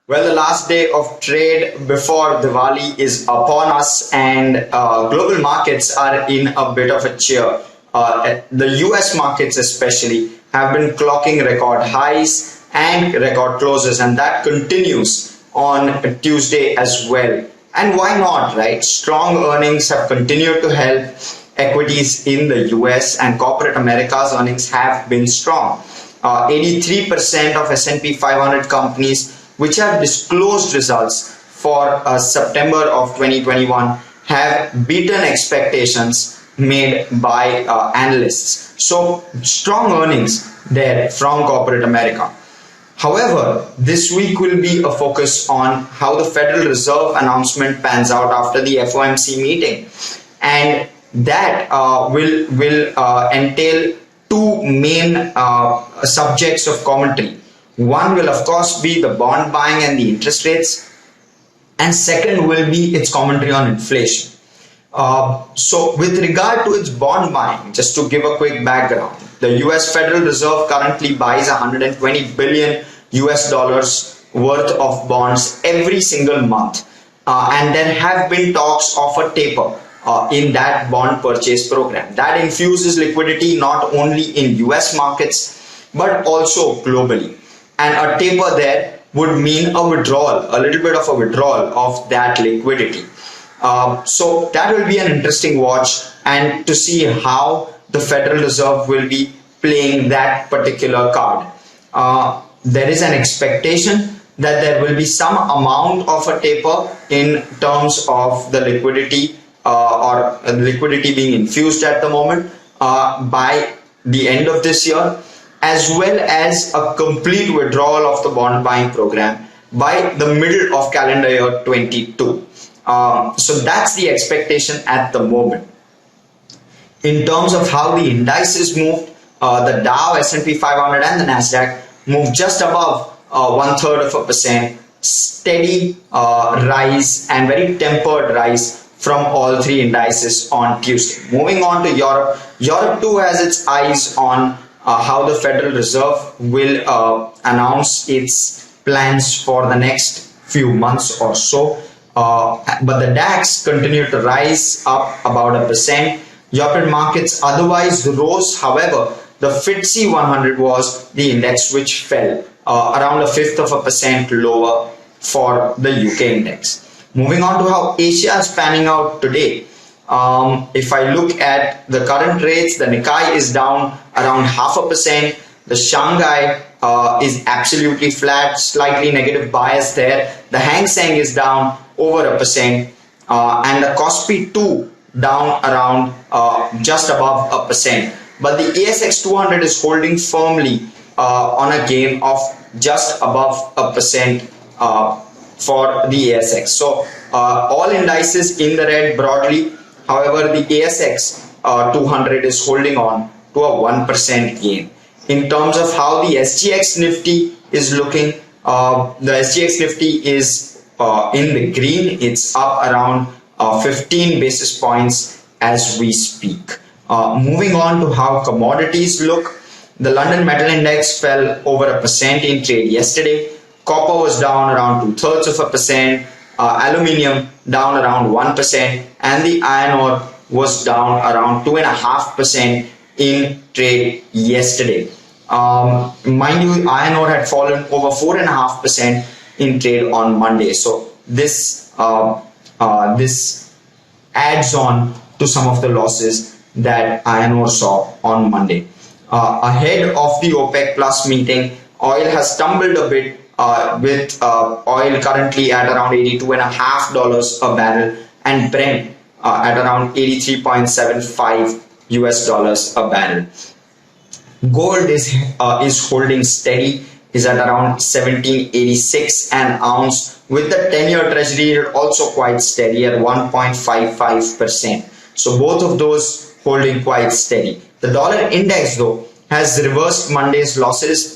Well, the last day of trade before Diwali is upon us, and global markets are in a bit of a cheer. The US markets, especially, have been clocking record highs and record closes, and that continues on Tuesday as well. And why not, right? Strong earnings have continued to help equities in the US, and corporate America's earnings have been strong. 83% of S&P 500 companies which have disclosed results for September of 2021 have beaten expectations made by analysts. So strong earnings there from corporate America. However, this week will be a focus on how the Federal Reserve announcement pans out after the FOMC meeting, and that will entail two main subjects of commentary. One will of course be the bond buying and the interest rates, and second will be its commentary on inflation. So with regard to its bond buying, just to give a quick background, the US Federal Reserve currently buys 120 billion US dollars worth of bonds every single month, and there have been talks of a taper in that bond purchase program that infuses liquidity not only in US markets but also globally. And a taper there would mean a withdrawal, a little bit of a withdrawal of that liquidity. So that will be an interesting watch, and to see how the Federal Reserve will be playing that particular card. There is an expectation that there will be some amount of a taper in terms of the liquidity or liquidity being infused at the moment by the end of this year, as well as a complete withdrawal of the bond buying program by the middle of calendar year 22. So that's the expectation at the moment. In terms of how the indices moved, the Dow, S&P 500 and the Nasdaq moved just above 1/3%, steady rise and very tempered rise from all three indices on Tuesday. Moving on to Europe, Europe too has its eyes on how the Federal Reserve will announce its plans for the next few months or so. But the DAX continued to rise up about 1%. European markets otherwise rose. However, the FTSE 100 was the index which fell around 1/5% lower for the UK index. Moving on to how Asia is panning out today. If I look at the current rates, the Nikkei is down around 0.5%. The Shanghai is absolutely flat, slightly negative bias there. The Hang Seng is down over 1%, and the Kospi 2 down around just above 1%. But the ASX 200 is holding firmly on a gain of just above 1% for the ASX. So all indices in the red broadly. However, the ASX 200 is holding on to a 1% gain. In terms of how the SGX Nifty is looking, the SGX Nifty is in the green. It's up around 15 basis points as we speak. Moving on to how commodities look, the London Metal Index fell over 1% in trade yesterday. Copper was down around 2/3%. Aluminium down around 1%, and the iron ore was down around 2.5% in trade yesterday. Mind you, iron ore had fallen over 4.5% in trade on Monday. So this adds on to some of the losses that iron ore saw on Monday. Ahead of the OPEC Plus meeting, oil has stumbled a bit, with oil currently at around $82.5 a barrel, and Brent at around 83.75 US dollars a barrel. Gold is holding steady, is at around 1786 an ounce, with the 10-year treasury also quite steady at 1.55%. So both of those holding quite steady. The dollar index though has reversed Monday's losses.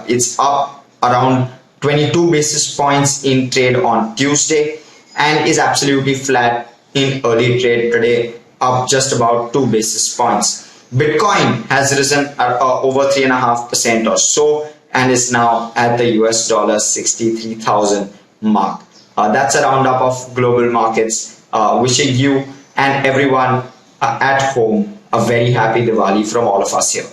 It's up around 22 basis points in trade on Tuesday, and is absolutely flat in early trade today, up just about 2 basis points. Bitcoin has risen over 3.5% or so, and is now at the US dollar 63,000 mark. That's a roundup of global markets. Wishing you and everyone at home a very happy Diwali from all of us here.